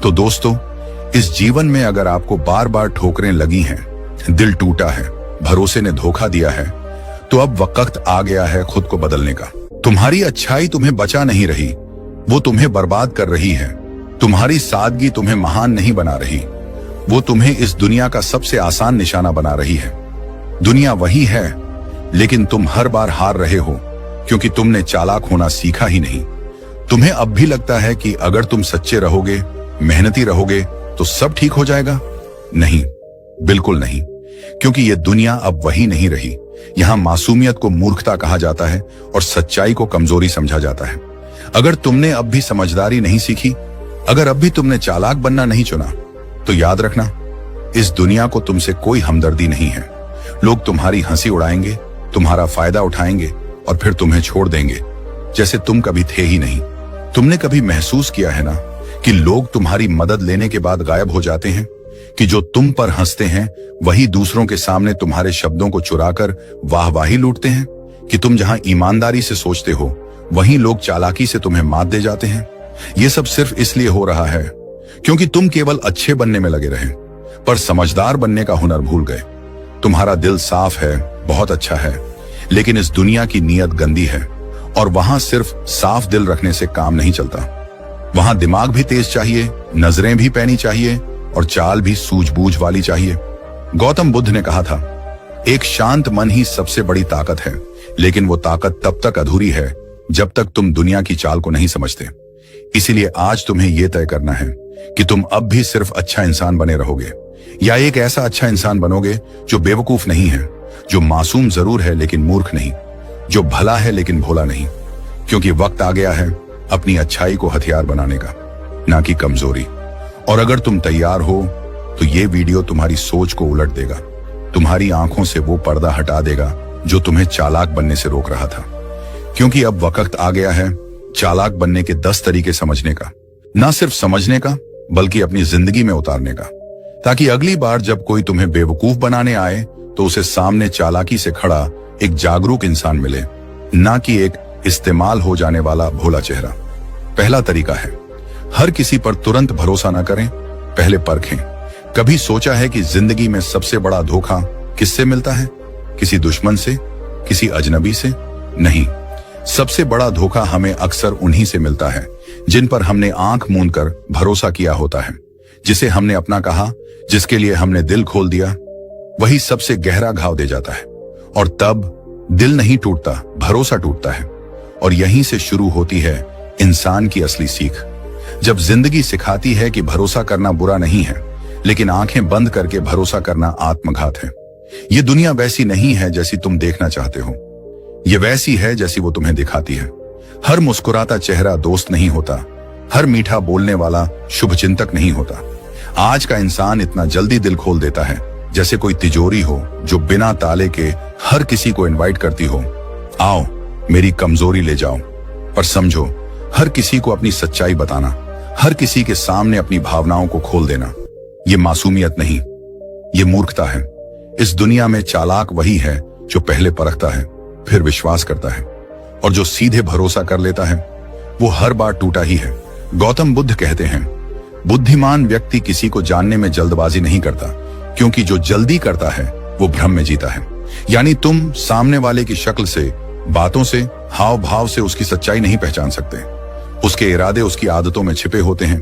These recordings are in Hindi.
तो दोस्तों, इस जीवन में अगर आपको बार बार ठोकरें लगी हैं, दिल टूटा है, भरोसे ने धोखा दिया है, तो अब वक्त आ गया है खुद को बदलने का। तुम्हारी अच्छाई तुम्हें बचा नहीं रही, वो तुम्हें बर्बाद कर रही है। तुम्हारी सादगी तुम्हें महान नहीं बना रही, वो तुम्हें इस दुनिया का सबसे आसान निशाना बना रही है। दुनिया वही है, लेकिन तुम हर बार हार रहे हो क्योंकि तुमने चालाक होना सीखा ही नहीं। तुम्हें अब भी लगता है कि अगर तुम सच्चे रहोगे, मेहनती रहोगे, तो सब ठीक हो जाएगा। नहीं, बिल्कुल नहीं, क्योंकि ये दुनिया अब वही नहीं रही। यहां मासूमियत को मूर्खता कहा जाता है और सच्चाई को कमजोरी समझा जाता है। अगर तुमने अब भी समझदारी नहीं सीखी, अगर अब भी तुमने चालाक बनना नहीं चुना, तो याद रखना, इस दुनिया को तुमसे कोई हमदर्दी नहीं है। लोग तुम्हारी हंसी उड़ाएंगे, तुम्हारा फायदा उठाएंगे और फिर तुम्हें छोड़ देंगे जैसे तुम कभी थे ही नहीं। तुमने कभी महसूस किया है ना कि लोग तुम्हारी मदद लेने के बाद गायब हो जाते हैं, कि जो तुम पर हंसते हैं वही दूसरों के सामने तुम्हारे शब्दों को चुराकर वाहवाही लूटते हैं, कि तुम जहां ईमानदारी से सोचते हो वहीं लोग चालाकी से तुम्हें मात दे जाते हैं। ये सब सिर्फ इसलिए हो रहा है क्योंकि तुम केवल अच्छे बनने में लगे रहे, पर समझदार बनने का हुनर भूल गए। तुम्हारा दिल साफ है, बहुत अच्छा है, लेकिन इस दुनिया की नीयत गंदी है और वहां सिर्फ साफ दिल रखने से काम नहीं चलता। वहां दिमाग भी तेज चाहिए, नजरें भी पैनी चाहिए और चाल भी सूझबूझ वाली चाहिए। गौतम बुद्ध ने कहा था, एक शांत मन ही सबसे बड़ी ताकत है, लेकिन वो ताकत तब तक अधूरी है जब तक तुम दुनिया की चाल को नहीं समझते। इसीलिए आज तुम्हें यह तय करना है कि तुम अब भी सिर्फ अच्छा इंसान बने रहोगे या एक ऐसा अच्छा इंसान बनोगे जो बेवकूफ नहीं है, जो मासूम जरूर है लेकिन मूर्ख नहीं, जो भला है लेकिन भोला नहीं। क्योंकि वक्त आ गया है अपनी अच्छाई को हथियार बनाने का, ना कि कमजोरी। और अगर तुम तैयार हो तो ये वीडियो तुम्हारी सोच को उलट देगा, तुम्हारी आंखों से वो पर्दा हटा देगा जो तुम्हें चालाक बनने से रोक रहा था। क्योंकि अब वक्त आ गया है चालाक बनने के 10 तरीके समझने का, ना सिर्फ समझने का बल्कि अपनी जिंदगी में उतारने का, ताकि अगली बार जब कोई तुम्हें बेवकूफ बनाने आए तो उसे सामने चालाकी से खड़ा एक जागरूक इंसान मिले, ना कि एक इस्तेमाल हो जाने वाला भोला चेहरा। पहला तरीका है, हर किसी पर तुरंत भरोसा ना करें, पहले परखें। कभी सोचा है कि जिंदगी में सबसे बड़ा धोखा किससे मिलता है? किसी दुश्मन से, किसी अजनबी से? नहीं, सबसे बड़ा धोखा हमें अक्सर उन्हीं से मिलता है जिन पर हमने आंख मूंद कर भरोसा किया होता है, जिसे हमने अपना कहा, जिसके लिए हमने दिल खोल दिया। वही सबसे गहरा घाव दे जाता है और तब दिल नहीं टूटता, भरोसा टूटता है। और यहीं से शुरू होती है इंसान की असली सीख। जब जिंदगी सिखाती है कि भरोसा करना बुरा नहीं है, लेकिन आंखें बंद करके भरोसा करना आत्मघात है। ये दुनिया वैसी नहीं है जैसी तुम देखना चाहते हो, ये वैसी है जैसी वो तुम्हें दिखाती है। हर मुस्कुराता चेहरा दोस्त नहीं होता, हर मीठा बोलने वाला शुभचिंतक नहीं होता। आज का इंसान इतना जल्दी दिल खोल देता है जैसे कोई तिजोरी हो जो बिना ताले के हर किसी को इनवाइट करती हो, आओ मेरी कमजोरी ले जाओ। पर समझो, हर किसी को अपनी सच्चाई बताना, हर किसी के सामने अपनी भावनाओं को खोल देना, ये मासूमियत नहीं, ये मूर्खता है। इस दुनिया में चालाक वही है जो पहले परखता है, फिर विश्वास करता है, और जो सीधे भरोसा कर लेता है वो हर बार टूटा ही है। गौतम बुद्ध कहते हैं, बुद्धिमान व्यक्ति किसी को जानने में जल्दबाजी नहीं करता, क्योंकि जो जल्दी करता है वो भ्रम में जीता है। यानी तुम सामने वाले की शक्ल से, बातों से, हाव भाव से उसकी सच्चाई नहीं पहचान सकते। उसके इरादे उसकी आदतों में छिपे होते हैं,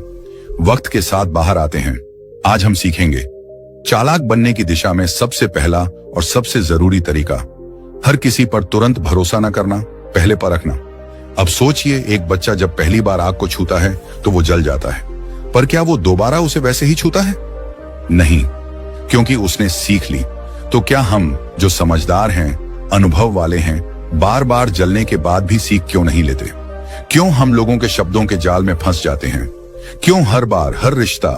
वक्त के साथ बाहर आते हैं। आज हम सीखेंगे चालाक बनने की दिशा में सबसे पहला और सबसे जरूरी तरीका, हर किसी पर तुरंत भरोसा न करना, पहले परखना। अब सोचिए, एक बच्चा जब पहली बार आग को छूता है तो वो जल जाता है, पर क्या वो दोबारा उसे वैसे ही छूता है? नहीं, क्योंकि उसने सीख ली। तो क्या हम जो समझदार हैं, अनुभव वाले हैं, बार बार जलने के बाद भी सीख क्यों नहीं लेते? क्यों हम लोगों के शब्दों के जाल में फंस जाते हैं? क्यों हर बार, हर रिश्ता,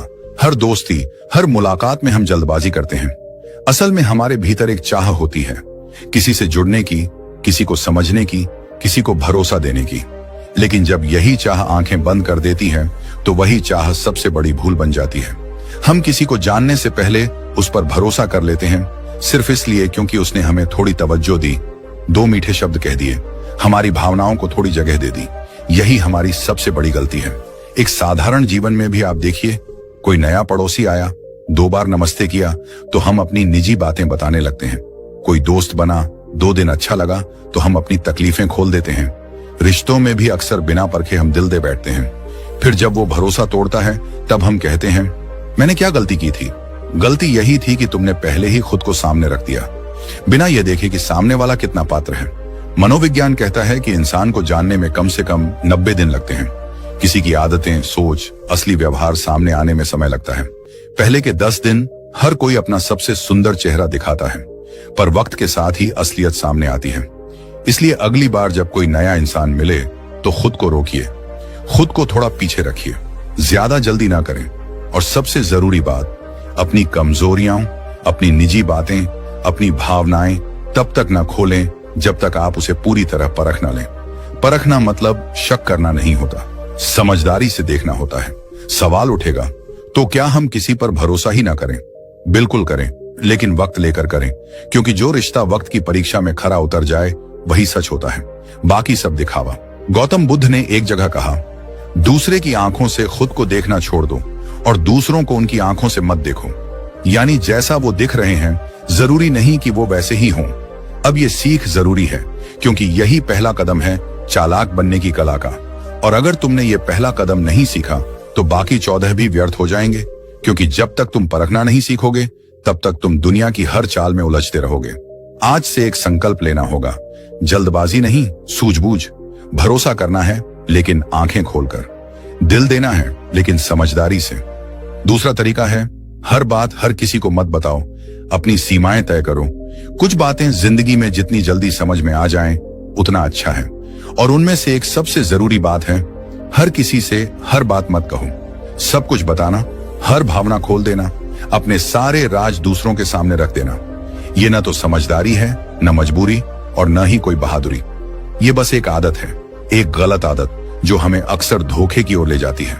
हर दोस्ती, हर मुलाकात में हम जल्दबाजी करते हैं? असल में हमारे भीतर एक चाह होती है, किसी से जुड़ने की, किसी को समझने की, किसी को भरोसा देने की। लेकिन जब यही चाह आंखें बंद कर देती है तो वही चाह सबसे बड़ी भूल बन जाती है। हम किसी को जानने से पहले उस पर भरोसा कर लेते हैं, सिर्फ इसलिए क्योंकि उसने हमें थोड़ी तवज्जो दी, 2 मीठे शब्द कह दिए, हमारी भावनाओं को थोड़ी जगह दे दी। यही हमारी सबसे बड़ी गलती है। एक साधारण जीवन में भी आप देखिए, कोई नया पड़ोसी आया, 2 बार नमस्ते किया तो हम अपनी निजी बातें बताने लगते हैं। कोई दोस्त बना, 2 दिन अच्छा लगा तो हम अपनी तकलीफें खोल देते हैं। रिश्तों में भी अक्सर बिना परखे हम दिल दे बैठते हैं। फिर जब वो भरोसा तोड़ता है तब हम कहते हैं, मैंने क्या गलती की थी? गलती यही थी कि तुमने पहले ही खुद को सामने रख दिया, बिना यह देखे कि सामने वाला कितना पात्र है। मनोविज्ञान कहता है कि इंसान को जानने में कम से कम 90 दिन लगते हैं। किसी की आदतें, सोच, असली व्यवहार सामने आने में समय लगता है। पहले के 10 दिन हर कोई अपना सबसे सुंदर चेहरा दिखाता है, पर वक्त के साथ ही असलियत सामने आती है। इसलिए अगली बार जब कोई नया इंसान मिले तो खुद को रोकिए, खुद को थोड़ा पीछे रखिए, ज्यादा जल्दी ना करें। और सबसे जरूरी बात, अपनी कमजोरियां, अपनी निजी बातें, अपनी भावनाएं तब तक ना खोलें जब तक आप उसे पूरी तरह परख ना लें। परखना मतलब शक करना नहीं होता, समझदारी से देखना होता है। सवाल उठेगा, तो क्या हम किसी पर भरोसा ही ना करें? बिल्कुल करें, लेकिन वक्त लेकर करें, क्योंकि जो रिश्ता वक्त की परीक्षा में खरा उतर जाए वही सच होता है, बाकी सब दिखावा। गौतम बुद्ध ने एक जगह कहा, दूसरे की आंखों से खुद को देखना छोड़ दो और दूसरों को उनकी आंखों से मत देखो। यानी जैसा वो दिख रहे हैं जरूरी नहीं कि वो वैसे ही हों। अब ये सीख जरूरी है, क्योंकि यही पहला कदम है चालाक बनने की कला का। और अगर तुमने ये पहला कदम नहीं सीखा तो बाकी 14 भी व्यर्थ हो जाएंगे, क्योंकि जब तक तुम परखना नहीं सीखोगे तब तक तुम दुनिया की हर चाल में उलझते रहोगे। आज से एक संकल्प लेना होगा, जल्दबाजी नहीं, सूझबूझ। भरोसा करना है लेकिन आंखें खोलकर, दिल देना है लेकिन समझदारी से। दूसरा तरीका है, हर बात हर किसी को मत बताओ, अपनी सीमाएं तय करो। कुछ बातें जिंदगी में जितनी जल्दी समझ में आ जाएं उतना अच्छा है, और उनमें से एक सबसे जरूरी बात है, हर किसी से हर बात मत कहो। सब कुछ बताना, हर भावना खोल देना, अपने सारे राज दूसरों के सामने रख देना, ये न तो समझदारी है, न मजबूरी, और न ही कोई बहादुरी। ये बस एक आदत है, एक गलत आदत जो हमें अक्सर धोखे की ओर ले जाती है।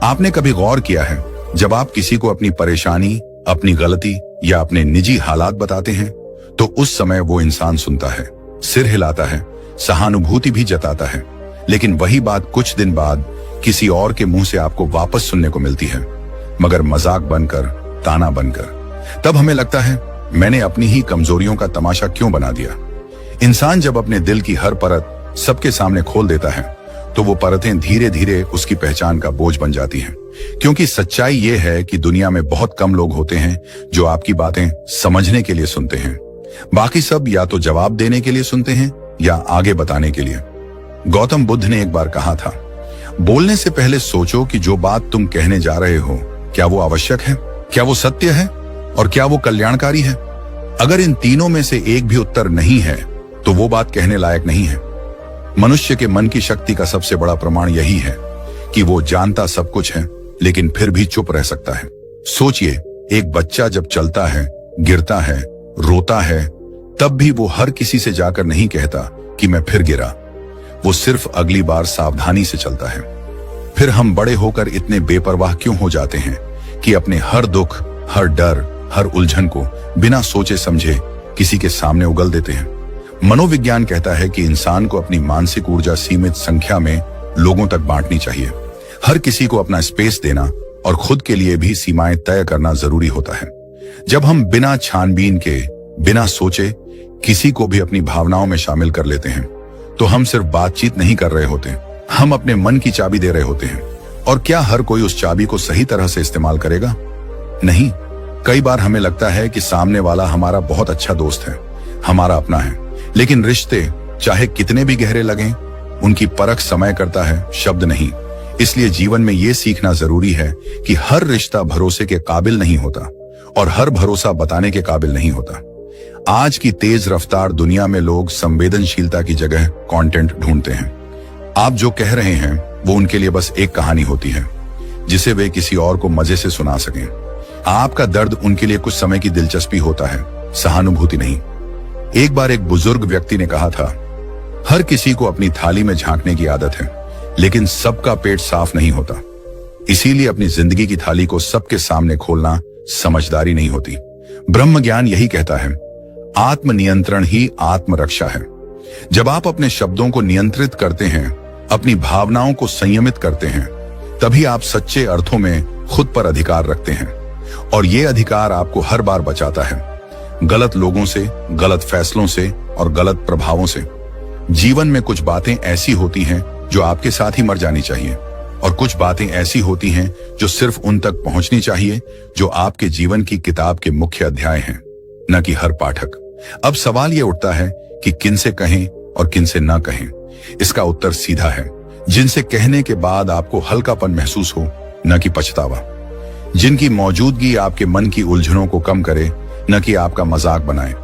आपने कभी गौर किया है, जब आप किसी को अपनी परेशानी, अपनी गलती या अपने निजी हालात बताते हैं तो उस समय वो इंसान सुनता है, सिर हिलाता है, सहानुभूति भी जताता है, लेकिन वही बात कुछ दिन बाद किसी और के मुंह से आपको वापस सुनने को मिलती है, मगर मजाक बनकर, ताना बनकर। तब हमें लगता है, मैंने अपनी ही कमजोरियों का तमाशा क्यों बना दिया। इंसान जब अपने दिल की हर परत सबके सामने खोल देता है तो वो परतें धीरे धीरे उसकी पहचान का बोझ बन जाती हैं। क्योंकि सच्चाई ये है कि दुनिया में बहुत कम लोग होते हैं जो आपकी बातें समझने के लिए सुनते हैं। बाकी सब या तो जवाब देने के लिए सुनते हैं या आगे बताने के लिए। गौतम बुद्ध ने एक बार कहा था, बोलने से पहले सोचो कि जो बात तुम कहने जा रहे हो क्या वो आवश्यक है, क्या वो सत्य है, और क्या वो कल्याणकारी है। अगर इन तीनों में से एक भी उत्तर नहीं है तो वो बात कहने लायक नहीं है। मनुष्य के मन की शक्ति का सबसे बड़ा प्रमाण यही है कि वो जानता सब कुछ है लेकिन फिर भी चुप रह सकता है। सोचिए, एक बच्चा जब चलता है, गिरता है, रोता है, तब भी वो हर किसी से जाकर नहीं कहता कि मैं फिर गिरा। वो सिर्फ अगली बार सावधानी से चलता है। फिर हम बड़े होकर इतने बेपरवाह क्यों हो जाते हैं कि अपने हर दुख, हर डर, हर उलझन को बिना सोचे समझे किसी के सामने उगल देते हैं। मनोविज्ञान कहता है कि इंसान को अपनी मानसिक ऊर्जा सीमित संख्या में लोगों तक बांटनी चाहिए। हर किसी को अपना स्पेस देना और खुद के लिए भी सीमाएं तय करना जरूरी होता है। जब हम बिना छानबीन के, बिना सोचे किसी को भी अपनी भावनाओं में शामिल कर लेते हैं तो हम सिर्फ बातचीत नहीं कर रहे होते, हम अपने मन की चाबी दे रहे होते हैं। और क्या हर कोई उस चाबी को सही तरह से इस्तेमाल करेगा? नहीं। कई बार हमें लगता है कि सामने वाला हमारा बहुत अच्छा दोस्त है, हमारा अपना है, लेकिन रिश्ते चाहे कितने भी गहरे लगें, उनकी परख समय करता है, शब्द नहीं। इसलिए जीवन में यह सीखना जरूरी है कि हर रिश्ता भरोसे के काबिल नहीं होता और हर भरोसा बताने के काबिल नहीं होता। आज की तेज रफ्तार दुनिया में लोग संवेदनशीलता की जगह कंटेंट ढूंढते हैं। आप जो कह रहे हैं वो उनके लिए बस एक कहानी होती है जिसे वे किसी और को मजे से सुना सकें। आपका दर्द उनके लिए कुछ समय की दिलचस्पी होता है, सहानुभूति नहीं। एक बार एक बुजुर्ग व्यक्ति ने कहा था, हर किसी को अपनी थाली में झांकने की आदत है, लेकिन सबका पेट साफ नहीं होता। इसीलिए अपनी जिंदगी की थाली को सबके सामने खोलना समझदारी नहीं होती। ब्रह्म ज्ञान यही कहता है, आत्मनियंत्रण ही आत्मरक्षा है। जब आप अपने शब्दों को नियंत्रित करते हैं, अपनी भावनाओं को संयमित करते हैं, तभी आप सच्चे अर्थों में खुद पर अधिकार रखते हैं, और ये अधिकार आपको हर बार बचाता है गलत लोगों से, गलत फैसलों से और गलत प्रभावों से। जीवन में कुछ बातें ऐसी होती हैं जो आपके साथ ही मर जानी चाहिए, और कुछ बातें ऐसी होती हैं जो सिर्फ उन तक पहुंचनी चाहिए जो आपके जीवन की किताब के मुख्य अध्याय हैं, न कि हर पाठक। अब सवाल यह उठता है कि किन से कहें और किन से ना कहें। इसका उत्तर सीधा है, जिनसे कहने के बाद आपको हल्कापन महसूस हो, न कि पछतावा। जिनकी मौजूदगी आपके मन की उलझनों को कम करे, न कि आपका मजाक बनाए।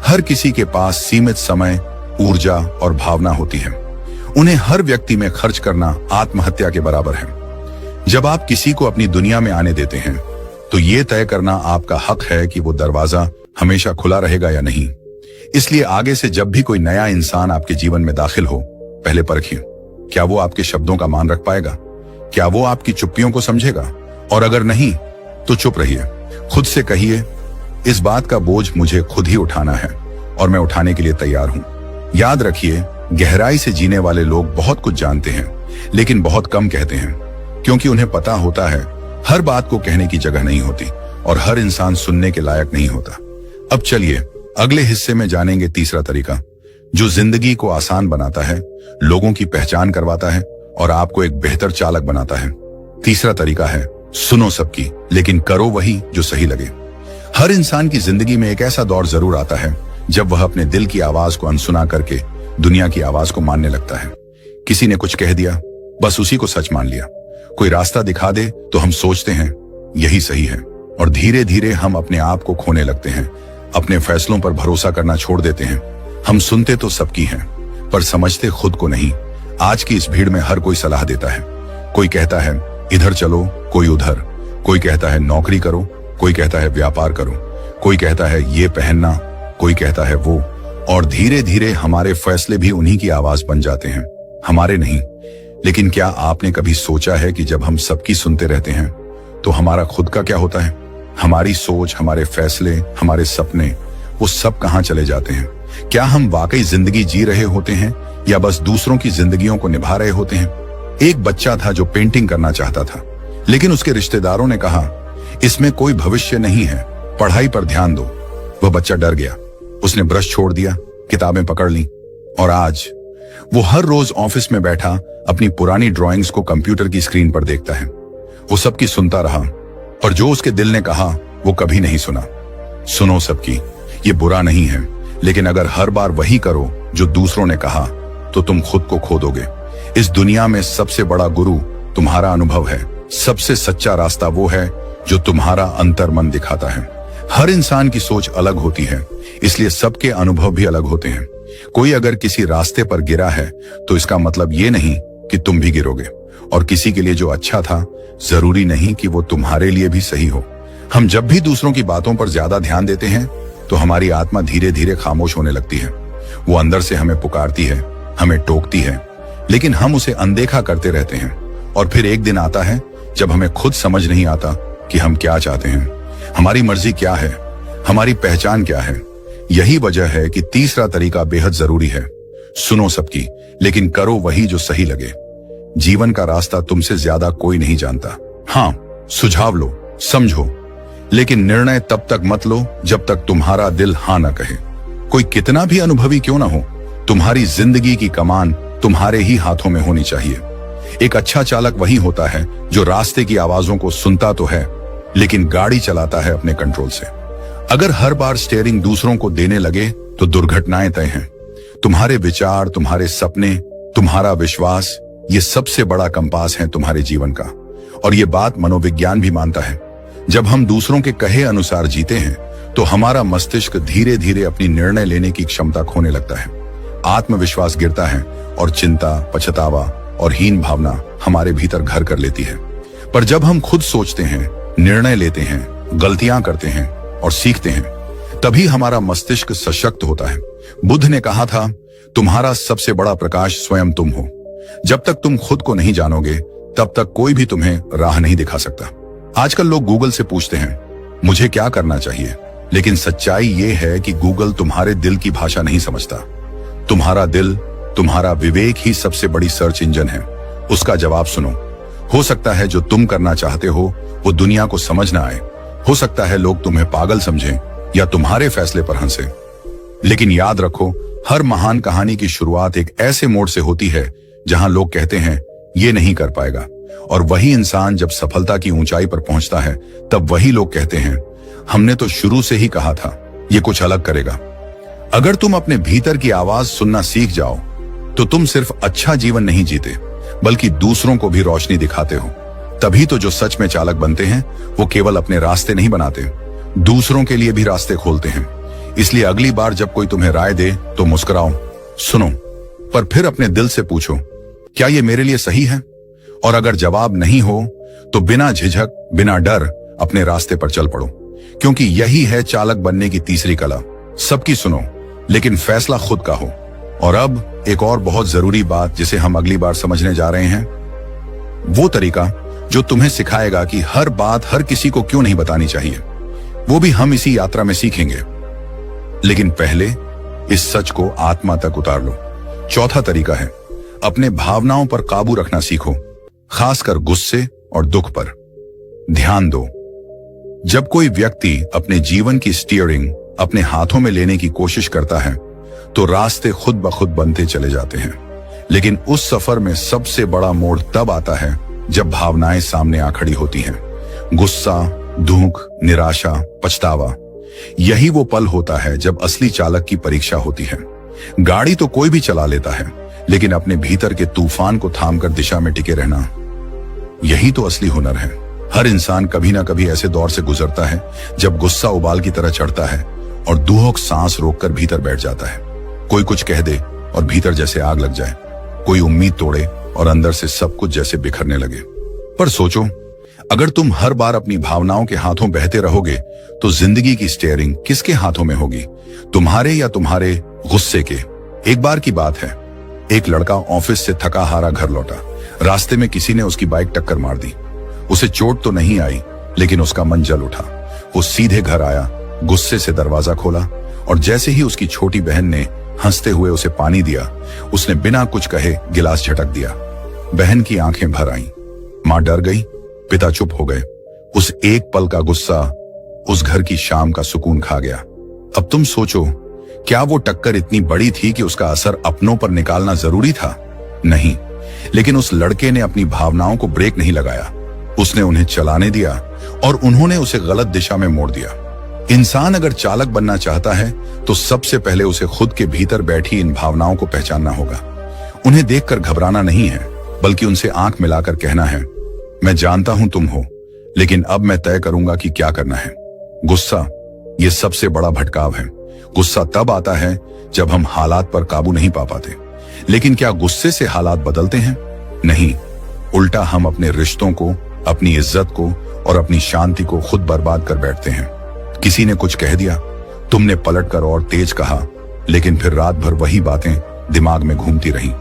हर किसी के पास सीमित समय, ऊर्जा और भावना होती है। उन्हें हर व्यक्ति में खर्च करना आत्महत्या के बराबर है। जब आप किसी को अपनी दुनिया में आने देते हैं, तो ये तय करना आपका हक है कि वो दरवाजा हमेशा खुला रहेगा या नहीं। इसलिए आगे से जब भी कोई नया इंसान आपके जीवन में दाखिल हो, पहले परखिए, क्या वो आपके शब्दों का मान रख पाएगा? क्या वो आपकी चुप्पियों को समझेगा? और अगर नहीं, तो चुप रहिए। खुद से कहिए, इस बात का बोझ मुझे खुद ही उठाना है और मैं उठाने के लिए तैयार हूं। याद रखिए, गहराई से जीने वाले लोग बहुत कुछ जानते हैं, लेकिन बहुत कम कहते हैं, क्योंकि उन्हें पता होता है हर बात को कहने की जगह नहीं होती और हर इंसान सुनने के लायक नहीं होता। अब चलिए अगले हिस्से में जानेंगे तीसरा तरीका, जो जिंदगी को आसान बनाता है, लोगों की पहचान करवाता है और आपको एक बेहतर चालक बनाता है। तीसरा तरीका है, सुनो सबकी, लेकिन करो वही जो सही लगे। हर इंसान की जिंदगी में एक ऐसा दौर जरूर आता है जब वह अपने दिल की आवाज को अनसुना करके दुनिया की आवाज को मानने लगता है। किसी ने कुछ कह दिया, बस उसी को सच मान लिया। कोई रास्ता दिखा दे तो हम सोचते हैं यही सही है, और धीरे धीरे हम अपने आप को खोने लगते हैं, अपने फैसलों पर भरोसा करना छोड़ देते हैं। हम सुनते तो सबकी हैं, पर समझते खुद को नहीं। आज की इस भीड़ में हर कोई सलाह देता है। कोई कहता है इधर चलो, कोई उधर। कोई कहता है नौकरी करो, कोई कहता है व्यापार करो, कोई कहता है ये पहनना, कोई कहता है वो। और धीरे धीरे हमारे फैसले भी उन्हीं की आवाज बन जाते हैं, हमारे नहीं। लेकिन क्या आपने कभी सोचा है कि जब हम सबकी सुनते रहते हैं तो हमारा खुद का क्या होता है? हमारी सोच, हमारे फैसले, हमारे सपने, वो सब कहां चले जाते हैं? क्या हम वाकई जिंदगी जी रहे होते हैं या बस दूसरों की जिंदगियों को निभा रहे होते हैं? एक बच्चा था जो पेंटिंग करना चाहता था, लेकिन उसके रिश्तेदारों ने कहा इसमें कोई भविष्य नहीं है, पढ़ाई पर ध्यान दो। वह बच्चा डर गया, उसने ब्रश छोड़ दिया, किताबें पकड़ ली, और आज वो हर रोज ऑफिस में बैठा अपनी पुरानी ड्राइंग्स को कंप्यूटर की स्क्रीन पर देखता है। वो सबकी सुनता रहा, और जो उसके दिल ने कहा वो कभी नहीं सुना। सुनो सबकी, ये बुरा नहीं है, लेकिन अगर हर बार वही करो जो दूसरों ने कहा, तो तुम खुद को खो दोगे। इस दुनिया में सबसे बड़ा गुरु तुम्हारा अनुभव है। सबसे सच्चा रास्ता वो है जो तुम्हारा अंतर्मन दिखाता है। हर इंसान की सोच अलग होती है, इसलिए सबके अनुभव भी अलग होते हैं। कोई अगर किसी रास्ते पर गिरा है तो इसका मतलब ये नहीं कि तुम भी गिरोगे, और किसी के लिए जो अच्छा था जरूरी नहीं कि वो तुम्हारे लिए भी सही हो। हम जब भी दूसरों की बातों पर ज्यादा ध्यान देते हैं तो हमारी आत्मा धीरे धीरे खामोश होने लगती है। वो अंदर से हमें पुकारती है, हमें टोकती है, लेकिन हम उसे अनदेखा करते रहते हैं। और फिर एक दिन आता है जब हमें खुद समझ नहीं आता कि हम क्या चाहते हैं, हमारी मर्जी क्या है, हमारी पहचान क्या है। यही वजह है कि तीसरा तरीका बेहद जरूरी है। सुनो सबकी, लेकिन करो वही जो सही लगे। जीवन का रास्ता तुमसे ज्यादा कोई नहीं जानता। हाँ, सुझाव लो, समझो, लेकिन निर्णय तब तक मत लो जब तक तुम्हारा दिल हाँ ना कहे। कोई कितना भी अनुभवी क्यों ना हो, तुम्हारी जिंदगी की कमान तुम्हारे ही हाथों में होनी चाहिए। एक अच्छा चालक वही होता है जो रास्ते की आवाजों को सुनता तो है, लेकिन गाड़ी चलाता है अपने कंट्रोल से। अगर हर बार स्टीयरिंग दूसरों को देने लगे तो दुर्घटनाएं तय हैं। तुम्हारे विचार, तुम्हारे सपने, तुम्हारा विश्वास, ये सबसे बड़ा कंपास है तुम्हारे जीवन का। और ये बात मनोविज्ञान भी मानता है। जब हम दूसरों के कहे अनुसार जीते हैं तो हमारा मस्तिष्क धीरे धीरे अपनी निर्णय लेने की क्षमता खोने लगता है। आत्मविश्वास गिरता है और चिंता, पछतावा और हीन भावना हमारे भीतर घर कर लेती है। पर जब हम खुद सोचते हैं, निर्णय लेते हैं, गलतियां करते हैं और सीखते हैं, तभी हमारा मस्तिष्क सशक्त होता है। बुद्ध ने कहा था, तुम्हारा सबसे बड़ा प्रकाश स्वयं तुम हो। जब तक तुम खुद को नहीं जानोगे तब तक कोई भी तुम्हें राह नहीं दिखा सकता। आजकल लोग गूगल से पूछते हैं मुझे क्या करना चाहिए, लेकिन सच्चाई ये है कि गूगल तुम्हारे दिल की भाषा नहीं समझता। तुम्हारा दिल, तुम्हारा विवेक ही सबसे बड़ी सर्च इंजन है। उसका जवाब सुनो। हो सकता है जो तुम करना चाहते हो वो दुनिया को समझ ना आए, हो सकता है लोग तुम्हें पागल समझें या तुम्हारे फैसले पर हंसे, लेकिन याद रखो हर महान कहानी की शुरुआत एक ऐसे मोड़ से होती है जहां लोग कहते हैं ये नहीं कर पाएगा, और वही इंसान जब सफलता की ऊंचाई पर पहुंचता है तब वही लोग कहते हैं हमने तो शुरू से ही कहा था ये कुछ अलग करेगा। अगर तुम अपने भीतर की आवाज सुनना सीख जाओ तो तुम सिर्फ अच्छा जीवन नहीं जीते बल्कि दूसरों को भी रोशनी दिखाते हो। तभी तो जो सच में चालक बनते हैं वो केवल अपने रास्ते नहीं बनाते, दूसरों के लिए भी रास्ते खोलते हैं। इसलिए अगली बार जब कोई तुम्हें राय दे तो मुस्कुराओ, सुनो, पर फिर अपने दिल से पूछो क्या ये मेरे लिए सही है, और अगर जवाब नहीं हो तो बिना झिझक बिना डर अपने रास्ते पर चल पड़ो, क्योंकि यही है चालक बनने की तीसरी कला। सबकी सुनो लेकिन फैसला खुद का हो। और अब एक और बहुत जरूरी बात जिसे हम अगली बार समझने जा रहे हैं, वो तरीका जो तुम्हें सिखाएगा कि हर बात हर किसी को क्यों नहीं बतानी चाहिए, वो भी हम इसी यात्रा में सीखेंगे। लेकिन पहले इस सच को आत्मा तक उतार लो। चौथा तरीका है अपने भावनाओं पर काबू रखना सीखो, खासकर गुस्से और दुख पर। ध्यान दो, जब कोई व्यक्ति अपने जीवन की स्टीयरिंग अपने हाथों में लेने की कोशिश करता है तो रास्ते खुद ब खुद बनते चले जाते हैं, लेकिन उस सफर में सबसे बड़ा मोड़ तब आता है जब भावनाएं सामने आ खड़ी होती हैं। गुस्सा, दुख, निराशा, पछतावा, यही वो पल होता है जब असली चालक की परीक्षा होती है। गाड़ी तो कोई भी चला लेता है, लेकिन अपने भीतर के तूफान को थामकर दिशा में टिके रहना, यही तो असली हुनर है। हर इंसान कभी ना कभी ऐसे दौर से गुजरता है जब गुस्सा उबाल की तरह चढ़ता है और दुख सांस रोककर भीतर बैठ जाता है। कोई कुछ कह दे और भीतर जैसे आग लग जाए, कोई उम्मीद तोड़े और अंदर से सब कुछ जैसे बिखरने लगे। पर सोचो, अगर तुम हर बार अपनी भावनाओं के हाथों बहते रहोगे तो जिंदगी की स्टीयरिंग किसके हाथों में होगी, तुम्हारे या तुम्हारे गुस्से के। एक बार की बात है, एक लड़का ऑफिस से थका हारा घर लौटा। रास्ते में किसी ने उसकी बाइक टक्कर मार दी। उसे चोट तो नहीं आई, लेकिन उसका मन जल उठा। वो सीधे घर आया, गुस्से से दरवाजा खोला और जैसे ही उसकी छोटी बहन ने हंसते हुए उसे पानी दिया, उसने बिना कुछ कहे गिलास झटक दिया। बहन की आंखें भर आईं, मां डर गई, पिता चुप हो गए। उस एक पल का गुस्सा उस घर की शाम का सुकून खा गया। अब तुम सोचो, क्या वो टक्कर इतनी बड़ी थी कि उसका असर अपनों पर निकालना जरूरी था? नहीं, लेकिन उस लड़के ने अपनी भावनाओं को ब्रेक नहीं लगाया। उसने उन्हें चलाने दिया और उन्होंने उसे गलत दिशा में मोड़ दिया। इंसान अगर चालक बनना चाहता है तो सबसे पहले उसे खुद के भीतर बैठी इन भावनाओं को पहचानना होगा। उन्हें देखकर घबराना नहीं है, बल्कि उनसे आंख मिलाकर कहना है, मैं जानता हूं तुम हो, लेकिन अब मैं तय करूंगा कि क्या करना है। गुस्सा, ये सबसे बड़ा भटकाव है। गुस्सा तब आता है जब हम हालात पर काबू नहीं पा पाते, लेकिन क्या गुस्से से हालात बदलते हैं? नहीं, उल्टा हम अपने रिश्तों को, अपनी इज्जत को और अपनी शांति को खुद बर्बाद कर बैठते हैं। किसी ने कुछ कह दिया, तुमने पलटकर और तेज कहा, लेकिन फिर रात भर वही बातें दिमाग में घूमती रहीं।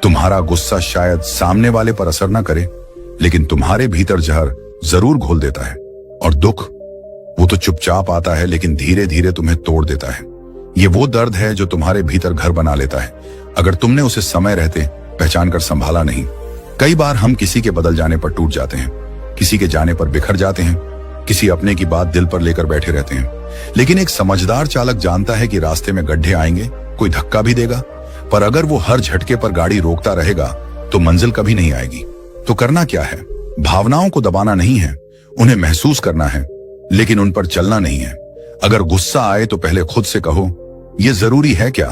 तुम्हारा गुस्सा शायद सामने वाले पर असर न करे, लेकिन तुम्हारे भीतर जहर जरूर घोल देता है। और दुख, वो तो चुपचाप आता है लेकिन धीरे धीरे तुम्हें तोड़ देता है। ये वो दर्द है जो तुम्हारे भीतर घर बना लेता है, अगर तुमने उसे समय रहते पहचान कर संभाला नहीं। कई बार हम किसी के बदल जाने पर टूट जाते हैं, किसी के जाने पर बिखर जाते हैं, किसी अपने की बात दिल पर लेकर बैठे रहते हैं। लेकिन एक समझदार चालक जानता है कि रास्ते में गड्ढे आएंगे, कोई धक्का भी देगा, पर अगर वो हर झटके पर गाड़ी रोकता रहेगा तो मंजिल कभी नहीं आएगी। तो करना क्या है? भावनाओं को दबाना नहीं है, उन्हें महसूस करना है, लेकिन उन पर चलना नहीं है। अगर गुस्सा आए तो पहले खुद से कहो, ये जरूरी है क्या?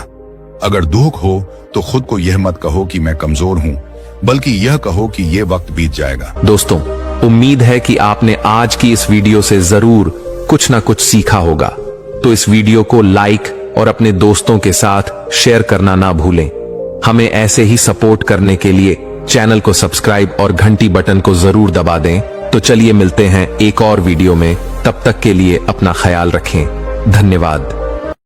अगर दुख हो तो खुद को यह मत कहो कि मैं कमजोर हूं, बल्कि यह कहो कि यह वक्त बीत जाएगा। दोस्तों, उम्मीद है कि आपने आज की इस वीडियो से जरूर कुछ ना कुछ सीखा होगा। तो इस वीडियो को लाइक और अपने दोस्तों के साथ शेयर करना ना भूलें। हमें ऐसे ही सपोर्ट करने के लिए चैनल को सब्सक्राइब और घंटी बटन को जरूर दबा दें। तो चलिए मिलते हैं एक और वीडियो में, तब तक के लिए अपना ख्याल रखें। धन्यवाद।